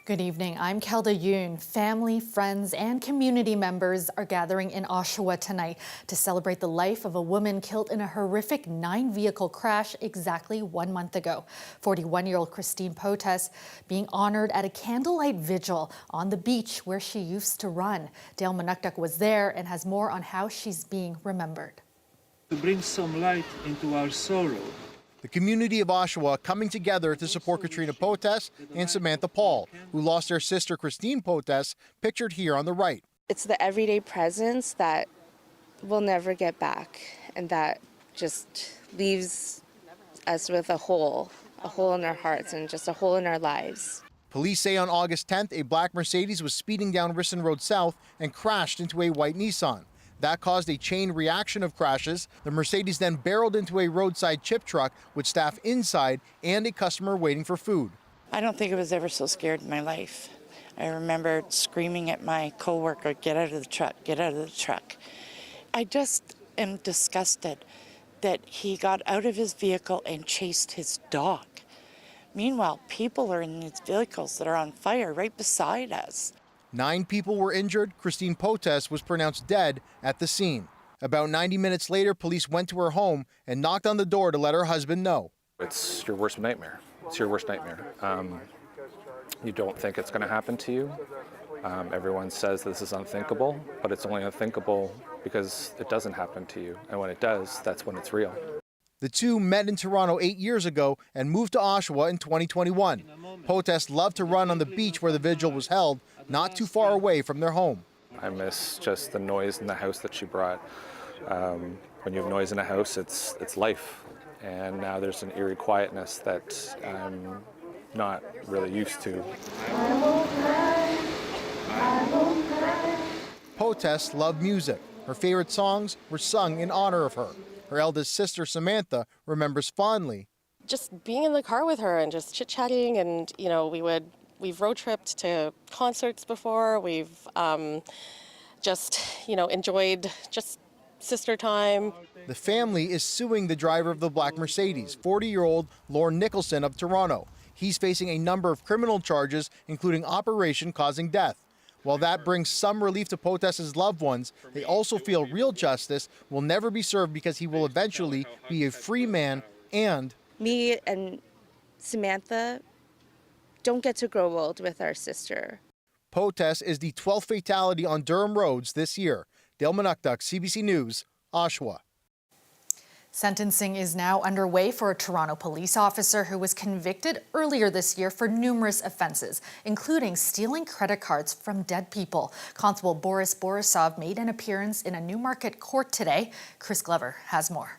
Good evening. I'm Kelda Yoon. Family, friends, and community members are gathering in Oshawa tonight to celebrate the life of a woman killed in a horrific 9-vehicle crash exactly 1 month ago. 41-year-old Christine Potes being honored at a candlelight vigil on the beach where she used to run. Dale Manukduk was there and has more on how she's being remembered. To bring some light into our sorrow. The community of Oshawa coming together to support Katrina Potes and Samantha Paul, who lost their sister Christine Potes, pictured here on the right. It's the everyday presence that we'll never get back, and that just leaves us with a hole in our hearts and just a hole in our lives. Police say on August 10th, a black Mercedes was speeding down Risson Road South and crashed into a white Nissan. That caused a chain reaction of crashes. The Mercedes then barreled into a roadside chip truck with staff inside and a customer waiting for food. I don't think I was ever so scared in my life. I remember screaming at my coworker, "Get out of the truck, get out of the truck." I just am disgusted that he got out of his vehicle and chased his dog. Meanwhile, people are in these vehicles that are on fire right beside us. 9 people were injured. Christine Potes was pronounced dead at the scene. About 90 minutes later, police went to her home and knocked on the door to let her husband know. It's your worst nightmare. It's your worst nightmare. You don't think it's going to happen to you. Everyone says this is unthinkable, but it's only unthinkable because it doesn't happen to you. And when it does, that's when it's real. The two met in Toronto 8 years ago and moved to Oshawa in 2021. Potes loved to run on the beach where the vigil was held, not too far away from their home. I miss just the noise in the house that she brought. When you have noise in a house, it's life. And now there's an eerie quietness that I'm not really used to. Potes loved music. Her favorite songs were sung in honor of her. Her eldest sister, Samantha, remembers fondly. Just being in the car with her and just chit-chatting, and, you know, we've road tripped to concerts before. We've just, enjoyed just sister time. The family is suing the driver of the black Mercedes, 40-year-old Lorne Nicholson of Toronto. He's facing a number of criminal charges, including operation causing death. While that brings some relief to Potes' loved ones, they also feel real justice will never be served because he will eventually be a free man and... Me and Samantha don't get to grow old with our sister. Potes is the 12th fatality on Durham roads this year. Dale Manukduk, CBC News, Oshawa. Sentencing is now underway for a Toronto police officer who was convicted earlier this year for numerous offenses, including stealing credit cards from dead people. Constable Boris Borisov made an appearance in a Newmarket court today. Chris Glover has more.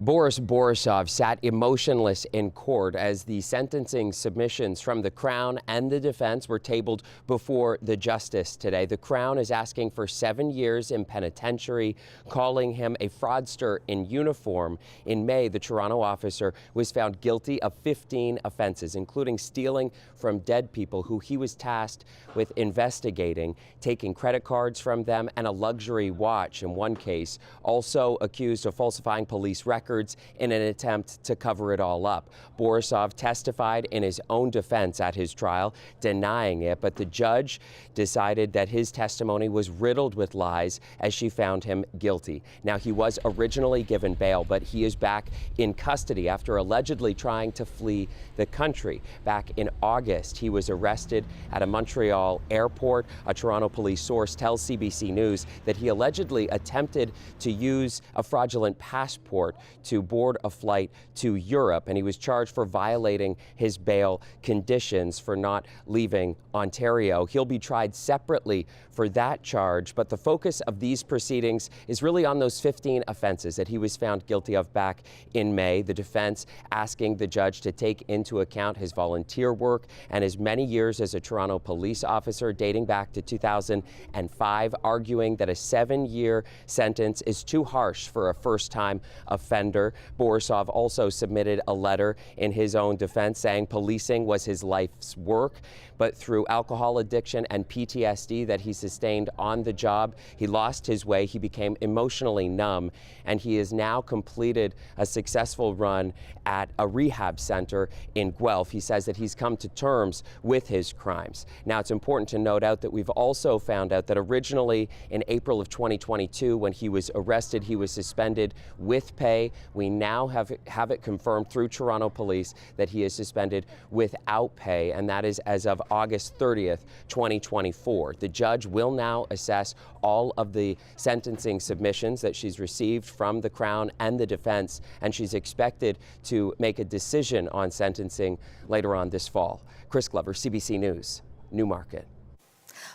Boris Borisov sat emotionless in court as the sentencing submissions from the Crown and the defense were tabled before the justice today. The Crown is asking for 7 years in penitentiary, calling him a fraudster in uniform. In May, the Toronto officer was found guilty of 15 offenses, including stealing from dead people who he was tasked with investigating, taking credit cards from them, and a luxury watch in one case. Also accused of falsifying police records in an attempt to cover it all up. Borisov testified in his own defense at his trial, denying it, but the judge decided that his testimony was riddled with lies as she found him guilty. Now, he was originally given bail, but he is back in custody after allegedly trying to flee the country. Back in August, he was arrested at a Montreal airport. A Toronto police source tells CBC News that he allegedly attempted to use a fraudulent passport to board a flight to Europe, and he was charged for violating his bail conditions for not leaving Ontario. He'll be tried separately for that charge, but the focus of these proceedings is really on those 15 offenses that he was found guilty of back in May. The defense asking the judge to take into account his volunteer work and his many years as a Toronto police officer dating back to 2005, arguing that a 7-year sentence is too harsh for a first-time offender. offender. Borisov also submitted a letter in his own defense saying policing was his life's work, but through alcohol addiction and PTSD that he sustained on the job, he lost his way, he became emotionally numb, and he has now completed a successful run at a rehab center in Guelph. He says that he's come to terms with his crimes. Now, it's important to note out that we've also found out that originally in April of 2022, when he was arrested, he was suspended with pay. We now have it confirmed through Toronto Police that he is suspended without pay, and that is as of August 30th, 2024. The judge will now assess all of the sentencing submissions that she's received from the Crown and the defense, and she's expected to make a decision on sentencing later on this fall. Chris Glover, CBC News, Newmarket.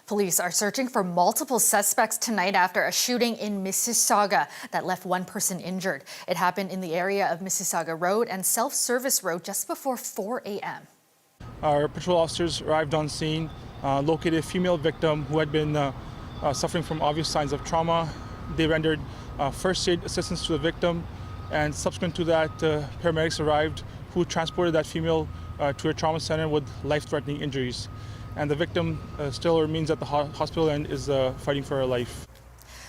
Police are searching for multiple suspects tonight after a shooting in Mississauga that left one person injured. It happened in the area of Mississauga Road and Self-Service Road just before 4 a.m. Our patrol officers arrived on scene, located a female victim who had been suffering from obvious signs of trauma. They rendered first aid assistance to the victim, and subsequent to that, paramedics arrived who transported that female to a trauma center with life-threatening injuries. And the victim still remains at the hospital and is fighting for her life.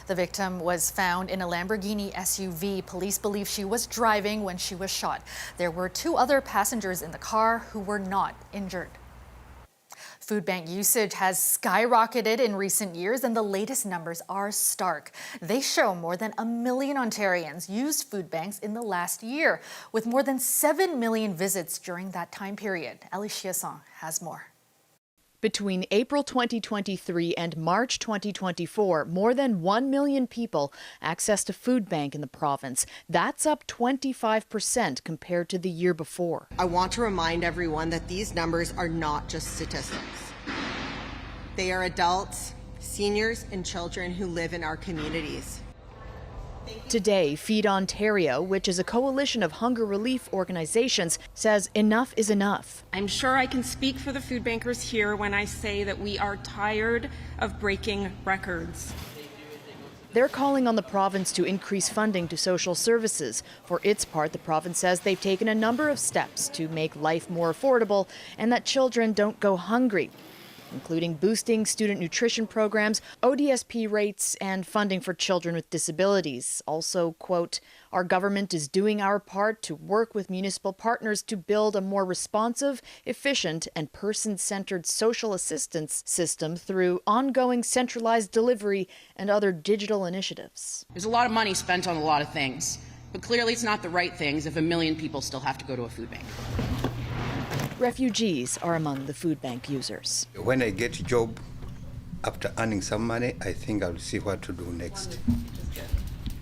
The victim was found in a Lamborghini SUV. Police believe she was driving when she was shot. There were 2 other passengers in the car who were not injured. Food bank usage has skyrocketed in recent years, and the latest numbers are stark. They show more than 1 million Ontarians used food banks in the last year, with more than 7 million visits during that time period. Ellie Chiasson has more. Between April 2023 and March 2024, more than 1 million people accessed a food bank in the province. That's up 25% compared to the year before. I want to remind everyone that these numbers are not just statistics. They are adults, seniors, and children who live in our communities. Today, Feed Ontario, which is a coalition of hunger relief organizations, says enough is enough. I'm sure I can speak for the food bankers here when I say that we are tired of breaking records. They're calling on the province to increase funding to social services. For its part, the province says they've taken a number of steps to make life more affordable and that children don't go hungry, including boosting student nutrition programs, ODSP rates, and funding for children with disabilities. Also, quote, our government is doing our part to work with municipal partners to build a more responsive, efficient, and person-centered social assistance system through ongoing centralized delivery and other digital initiatives. There's a lot of money spent on a lot of things, but clearly it's not the right things if 1 million people still have to go to a food bank. Refugees are among the food bank users. When I get a job, after earning some money, I think I'll see what to do next.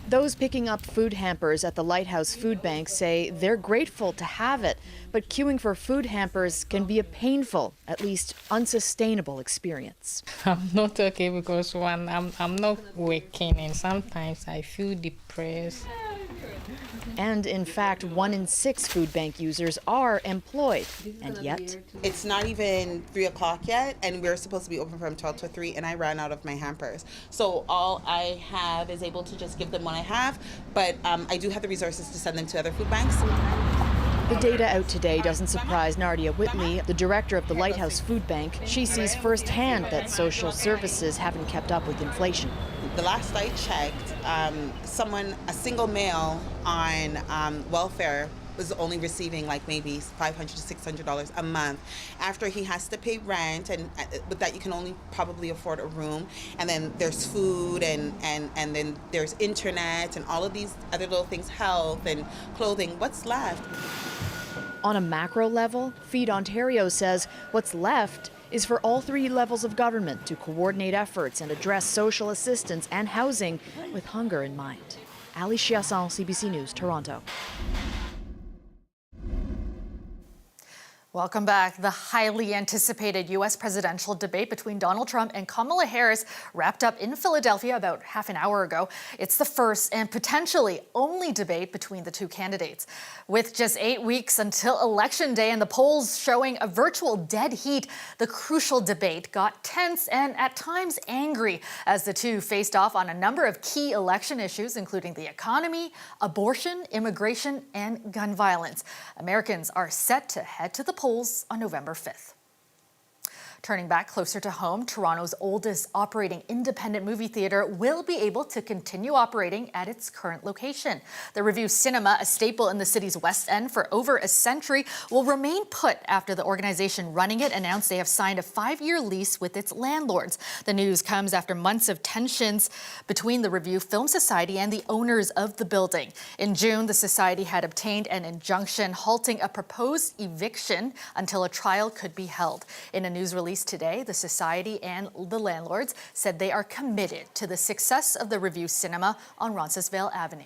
Those picking up food hampers at the Lighthouse Food Bank say they're grateful to have it, but queuing for food hampers can be a painful, at least unsustainable experience. I'm not okay because when I'm not working and sometimes I feel depressed. And in fact, 1 in 6 food bank users are employed, and yet it's not even 3 o'clock yet, and we're supposed to be open from 12 to 3, and I ran out of my hampers. So all I have is able to just give them what I have, but I do have the resources to send them to other food banks. The data out today doesn't surprise Nardia Whitley, the director of the Lighthouse Food Bank. She sees firsthand that social services haven't kept up with inflation. The last I checked, a single male on welfare was only receiving like maybe $500 to $600 a month after he has to pay rent, and with that you can only probably afford a room, and then there's food and then there's internet and all of these other little things, health and clothing. What's left? On a macro level, Feed Ontario says what's left is for all 3 levels of government to coordinate efforts and address social assistance and housing with hunger in mind. Ali Chiasson, CBC News, Toronto. Welcome back. The highly anticipated U.S. presidential debate between Donald Trump and Kamala Harris wrapped up in Philadelphia about half an hour ago. It's the first and potentially only debate between the two candidates. With just 8 weeks until Election Day and the polls showing a virtual dead heat, the crucial debate got tense and at times angry as the two faced off on a number of key election issues, including the economy, abortion, immigration, and gun violence. Americans are set to head to the polls on November 5th. Turning back closer to home, Toronto's oldest operating independent movie theatre will be able to continue operating at its current location. The Revue Cinema, a staple in the city's West End for over a century, will remain put after the organization running it announced they have signed a 5-year lease with its landlords. The news comes after months of tensions between the Revue Film Society and the owners of the building. In June, the society had obtained an injunction halting a proposed eviction until a trial could be held. In a news release today, the society and the landlords said they are committed to the success of the Revue Cinema on Roncesvalles Avenue.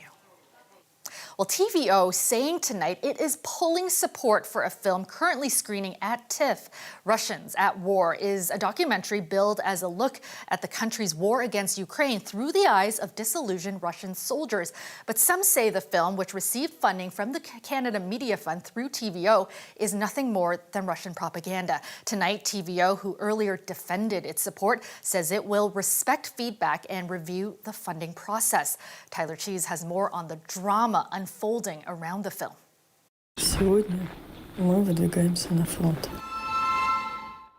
Well, TVO saying tonight it is pulling support for a film currently screening at TIFF. Russians at War is a documentary billed as a look at the country's war against Ukraine through the eyes of disillusioned Russian soldiers. But some say the film, which received funding from the Canada Media Fund through TVO, is nothing more than Russian propaganda. Tonight, TVO, who earlier defended its support, says it will respect feedback and review the funding process. Tyler Cheese has more on the drama unfolding around the film. Сегодня мы выдвигаемся на фронт.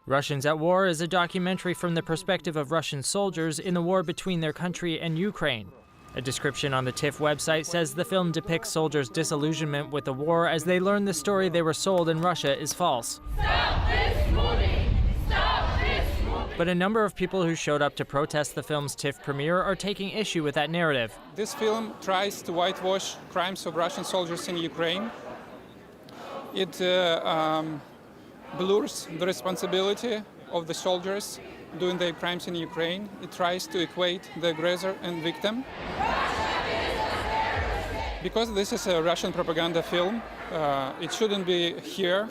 Russians at War is a documentary from the perspective of Russian soldiers in the war between their country and Ukraine. A description on the TIFF website says the film depicts soldiers' disillusionment with the war as they learn the story they were sold in Russia is false. Stop this movie! Stop this movie! But a number of people who showed up to protest the film's TIFF premiere are taking issue with that narrative. This film tries to whitewash crimes of Russian soldiers in Ukraine. It blurs the responsibility of the soldiers doing their crimes in Ukraine. It tries to equate the aggressor and victim. Because this is a Russian propaganda film, it shouldn't be here.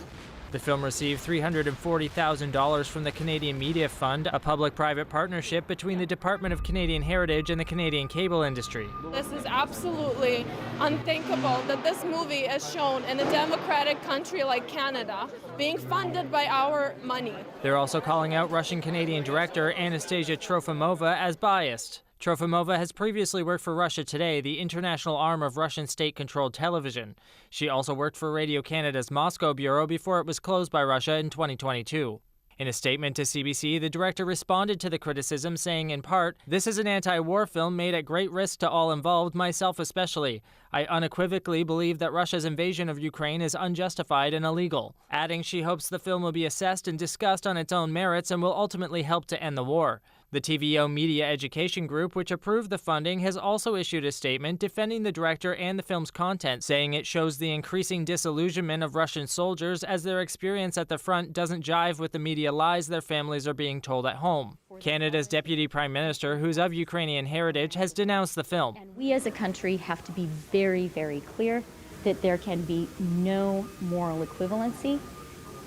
The film received $340,000 from the Canadian Media Fund, a public-private partnership between the Department of Canadian Heritage and the Canadian cable industry. This is absolutely unthinkable that this movie is shown in a democratic country like Canada, being funded by our money. They're also calling out Russian-Canadian director Anastasia Trofimova as biased. Trofimova has previously worked for Russia Today, the international arm of Russian state-controlled television. She also worked for Radio Canada's Moscow bureau before it was closed by Russia in 2022. In a statement to CBC, the director responded to the criticism, saying in part, "This is an anti-war film made at great risk to all involved, myself especially. I unequivocally believe that Russia's invasion of Ukraine is unjustified and illegal," adding she hopes the film will be assessed and discussed on its own merits and will ultimately help to end the war. The TVO Media Education Group, which approved the funding, has also issued a statement defending the director and the film's content, saying it shows the increasing disillusionment of Russian soldiers as their experience at the front doesn't jive with the media lies their families are being told at home. Canada's Deputy Prime Minister, who's of Ukrainian heritage, has denounced the film. And we as a country have to be very, very clear that there can be no moral equivalency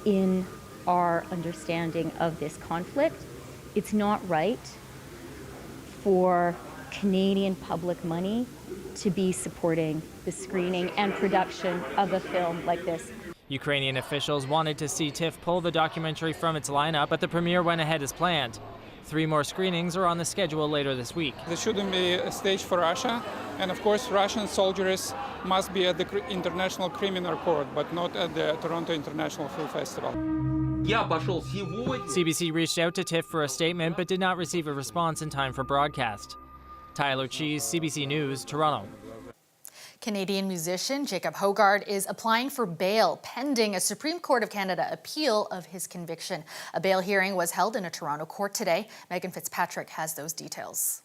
in our understanding of this conflict. It's not right for Canadian public money to be supporting the screening and production of a film like this. Ukrainian officials wanted to see TIFF pull the documentary from its lineup, but the premiere went ahead as planned. 3 more screenings are on the schedule later this week. There shouldn't be a stage for Russia, and of course Russian soldiers must be at the International Criminal Court, but not at the Toronto International Film Festival. CBC reached out to TIFF for a statement but did not receive a response in time for broadcast. Tyler Cheese, CBC News, Toronto. Canadian musician Jacob Hogard is applying for bail pending a Supreme Court of Canada appeal of his conviction. A bail hearing was held in a Toronto court today. Megan Fitzpatrick has those details.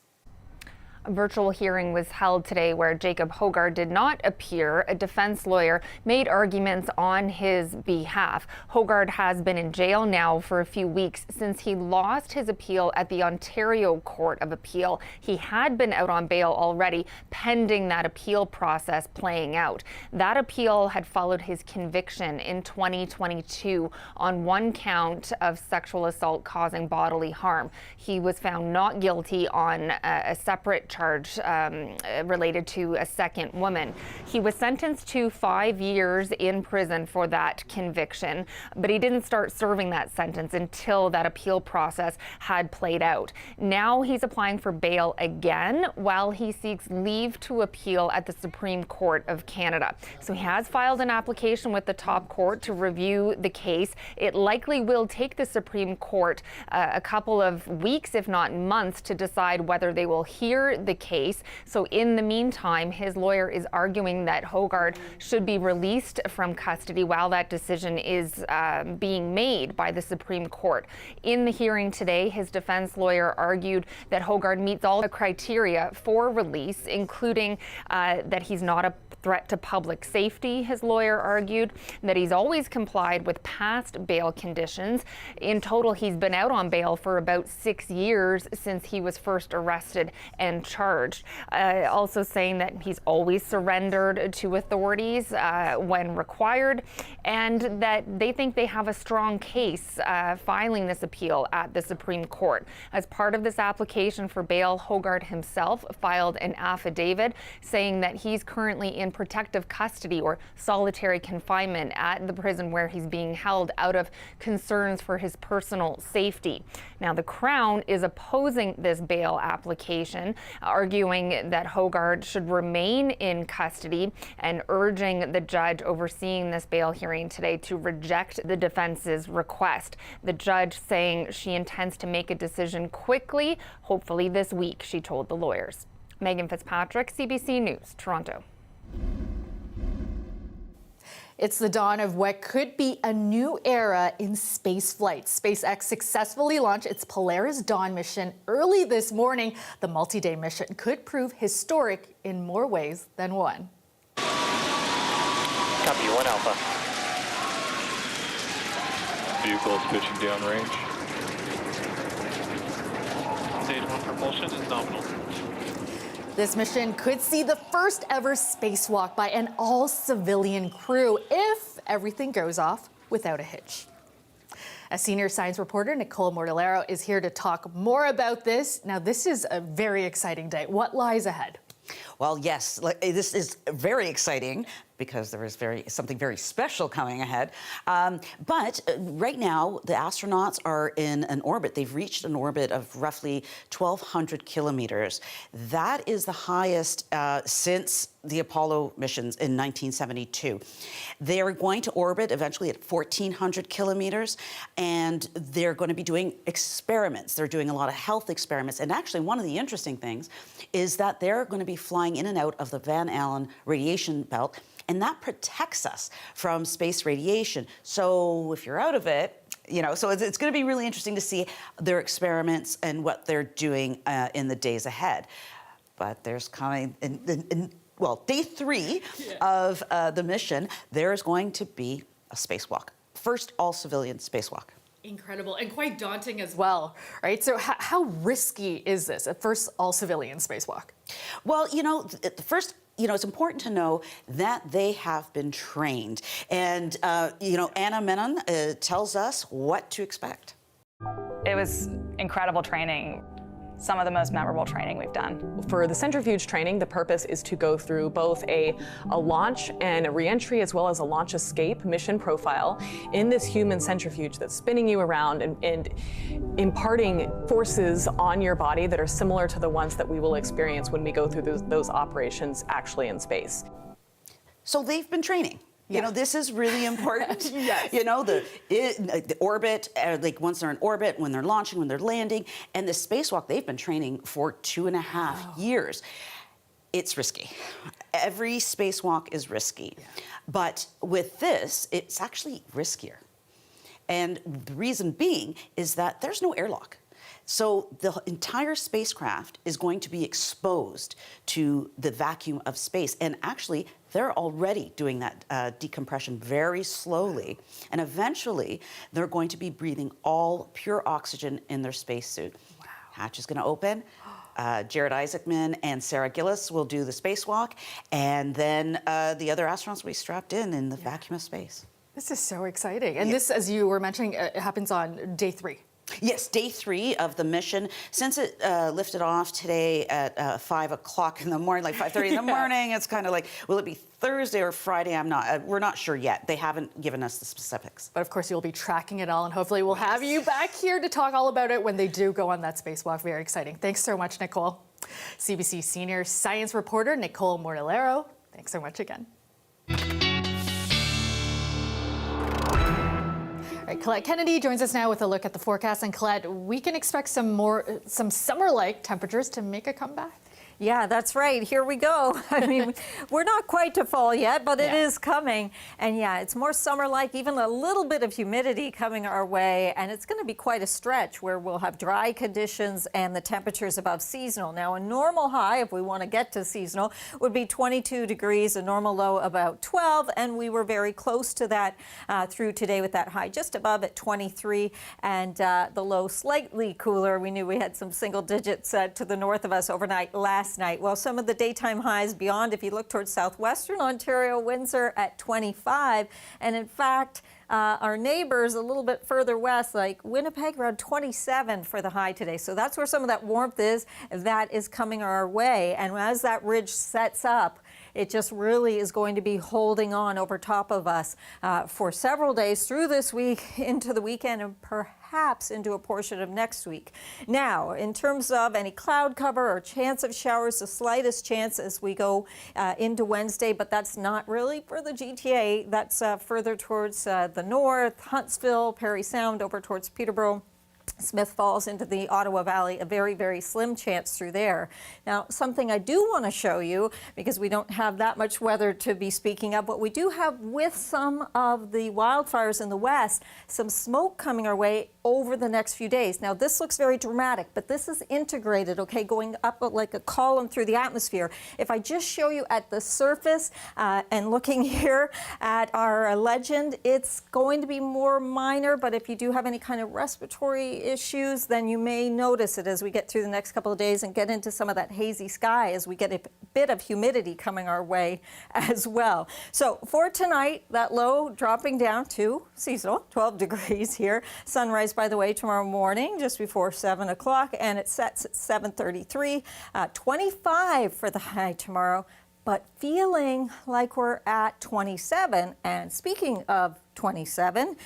A virtual hearing was held today where Jacob Hogarth did not appear. A defense lawyer made arguments on his behalf. Hogarth has been in jail now for a few weeks since he lost his appeal at the Ontario Court of Appeal. He had been out on bail already, pending that appeal process playing out. That appeal had followed his conviction in 2022 on one count of sexual assault causing bodily harm. He was found not guilty on a separate charge related to a second woman. He was sentenced to 5 years in prison for that conviction, but he didn't start serving that sentence until that appeal process had played out. Now he's applying for bail again while he seeks leave to appeal at the Supreme Court of Canada. So he has filed an application with the top court to review the case. It likely will take the Supreme Court a couple of weeks, if not months, to decide whether they will hear the case. So in the meantime, his lawyer is arguing that Hogarth should be released from custody while that decision is being made by the Supreme Court. In the hearing today, his defense lawyer argued that Hogarth meets all the criteria for release, including that he's not a threat to public safety. His lawyer argued that he's always complied with past bail conditions. In total, he's been out on bail for about 6 years since he was first arrested and charged. Also saying that he's always surrendered to authorities when required, and that they think they have a strong case filing this appeal at the Supreme Court. As part of this application for bail, Hogarth himself filed an affidavit saying that he's currently in protective custody or solitary confinement at the prison where he's being held out of concerns for his personal safety. Now, the Crown is opposing this bail application, arguing that Hogarth should remain in custody and urging the judge overseeing this bail hearing today to reject the defense's request. The judge saying she intends to make a decision quickly, hopefully this week, she told the lawyers. Megan Fitzpatrick, CBC News, Toronto. It's the dawn of what could be a new era in space flight. SpaceX successfully launched its Polaris Dawn mission early this morning. The multi-day mission could prove historic in more ways than one. Copy, 1 Alpha. Vehicle is pitching downrange. Stage 1 propulsion is nominal. This mission could see the first ever spacewalk by an all-civilian crew if everything goes off without a hitch. A senior science reporter, Nicole Mortellero, is here to talk more about this. Now, this is a very exciting day. What lies ahead? Well, yes, this is very exciting because there is something very special coming ahead. But right now, the astronauts are in an orbit. They've reached an orbit of roughly 1,200 kilometers. That is the highest since the Apollo missions in 1972. They are going to orbit eventually at 1,400 kilometers, and they're going to be doing experiments. They're doing a lot of health experiments. And actually, one of the interesting things is that they're going to be flying in and out of the Van Allen radiation belt, and that protects us from space radiation. So if you're out of it, so it's going to be really interesting to see their experiments and what they're doing in the days ahead. But there's coming, day 3 of the mission, there's going to be a spacewalk. First all-civilian spacewalk. Incredible and quite daunting as well, right? So how risky is this, a first all-civilian spacewalk? Well, first, it's important to know that they have been trained. And, Anna Menon tells us what to expect. It was incredible training. Some of the most memorable training we've done. For the centrifuge training, the purpose is to go through both a launch and a reentry as well as a launch escape mission profile in this human centrifuge that's spinning you around and imparting forces on your body that are similar to the ones that we will experience when we go through those operations actually in space. So they've been training. Yeah. This is really important. Yes. The orbit, once they're in orbit, when they're launching, when they're landing, and the spacewalk, they've been training for 2.5 years. It's risky. Every spacewalk is risky. Yeah. But with this, it's actually riskier. And the reason being is that there's no airlock. So the entire spacecraft is going to be exposed to the vacuum of space. And actually, they're already doing that decompression very slowly. And eventually, they're going to be breathing all pure oxygen in their spacesuit. Wow. Hatch is going to open. Jared Isaacman and Sarah Gillis will do the spacewalk. And then the other astronauts will be strapped in the vacuum of space. This is so exciting. And this, as you were mentioning, it happens on day 3. Yes, day 3 of the mission. Since it lifted off today at 5 o'clock in the morning, like 5:30 in the morning, it's kind of like, will it be Thursday or Friday? We're not sure yet. They haven't given us the specifics. But of course, you'll be tracking it all, and hopefully we'll have you back here to talk all about it when they do go on that spacewalk. Very exciting. Thanks so much, Nicole. CBC senior science reporter Nicole Mortellero. Thanks so much again. All right, Colette Kennedy joins us now with a look at the forecast. And Colette, we can expect some summer-like temperatures to make a comeback. Yeah, that's right. Here we go. I mean, we're not quite to fall yet, but it is coming. And yeah, it's more summer-like, even a little bit of humidity coming our way. And it's going to be quite a stretch where we'll have dry conditions and the temperatures above seasonal. Now, a normal high, if we want to get to seasonal, would be 22 degrees, a normal low about 12. And we were very close to that through today with that high just above at 23. And the low slightly cooler. We knew we had some single digits to the north of us overnight last night. Well, some of the daytime highs beyond, if you look towards southwestern Ontario, Windsor at 25. And in fact, our neighbors a little bit further west, like Winnipeg, around 27 for the high today. So that's where some of that warmth is. That is coming our way. And as that ridge sets up, it just really is going to be holding on over top of us for several days through this week, into the weekend, and perhaps into a portion of next week. Now, in terms of any cloud cover or chance of showers, the slightest chance as we go into Wednesday, but that's not really for the GTA. That's further towards the north, Huntsville, Parry Sound, over towards Peterborough. Smith Falls into the Ottawa Valley, a very, very slim chance through there. Now, something I do want to show you, because we don't have that much weather to be speaking of, but we do have, with some of the wildfires in the west, some smoke coming our way over the next few days. Now, this looks very dramatic, but this is integrated, okay, going up like a column through the atmosphere. If I just show you at the surface and looking here at our legend, it's going to be more minor, but if you do have any kind of respiratory issues, then you may notice it as we get through the next couple of days and get into some of that hazy sky as we get a bit of humidity coming our way as well. So for tonight, that low dropping down to seasonal, 12 degrees here. Sunrise, by the way, tomorrow morning, just before 7 o'clock, and it sets at 7:33. 25 for the high tomorrow, but feeling like we're at 27. And speaking of 27,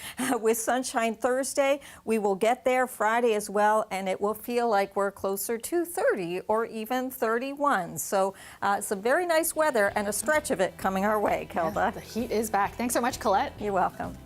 with sunshine Thursday, we will get there Friday as well, and it will feel like we're closer to 30 or even 31. So some very nice weather and a stretch of it coming our way, Kelda. Yeah, the heat is back. Thanks so much, Colette. You're welcome.